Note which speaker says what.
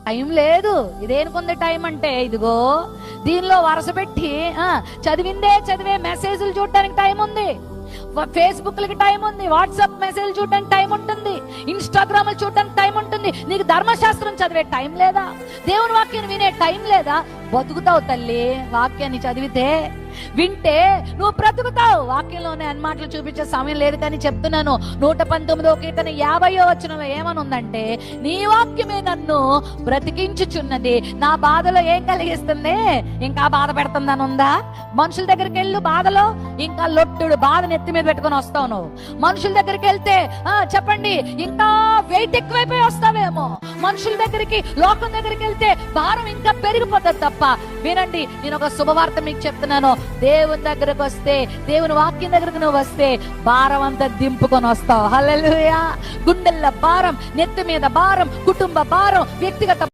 Speaker 1: Time లేదు. ఇదేనుకుంది time అంటే, ఇదిగో దీనిలో వరుస పెట్టి చదివే మెసేజ్లు చూడడానికి టైం ఉంది, ఫేస్బుక్లకి టైం ఉంది, వాట్సాప్ మెసేజ్ చూడడానికి టైం ఉంటుంది, ఇన్స్టాగ్రామ్ చూడడానికి టైం ఉంటుంది. నీకు ధర్మశాస్త్రం చదివే టైం లేదా? దేవుని వాక్యాన్ని వినే టైం లేదా? బతుకుతావు తల్లి వాక్యాన్ని చదివితే, వింటే నువ్వు బ్రతుకుతావు. వాక్యంలోనే అన్ని మాటలు చూపించే సమయం లేదు, కానీ చెప్తున్నాను. 119వ కీర్తన 50వ వచనంలో ఏమని ఉందంటే, నీ వాక్యమే నన్ను బ్రతికించుచున్నది, నా బాధలో ఏం కలిగిస్తుంది? ఇంకా బాధ పెడుతుందని ఉందా? మనుషుల దగ్గరికి వెళ్ళు, బాధలో ఇంకా లొట్టుడు బాధ నెత్తి మీద పెట్టుకొని వస్తావు నువ్వు. మనుషుల దగ్గరికి వెళ్తే చెప్పండి, ఇంకా వెయిట్ ఎక్కువైపోయి వస్తావేమో. మనుషుల దగ్గరికి, లోకం దగ్గరికి వెళ్తే భారం ఇంకా పెరిగిపోతుంది తప్ప. వినండి, నేను ఒక శుభవార్త మీకు చెప్తున్నాను. దేవుని దగ్గరకు వస్తే, దేవుని వాక్యం దగ్గరకు నువ్వు వస్తే భారం అంతా దింపుకొని వస్తావు. హల్లెలూయా. గుండెల్ల భారం, నెత్తి మీద భారం, కుటుంబ భారం, వ్యక్తిగత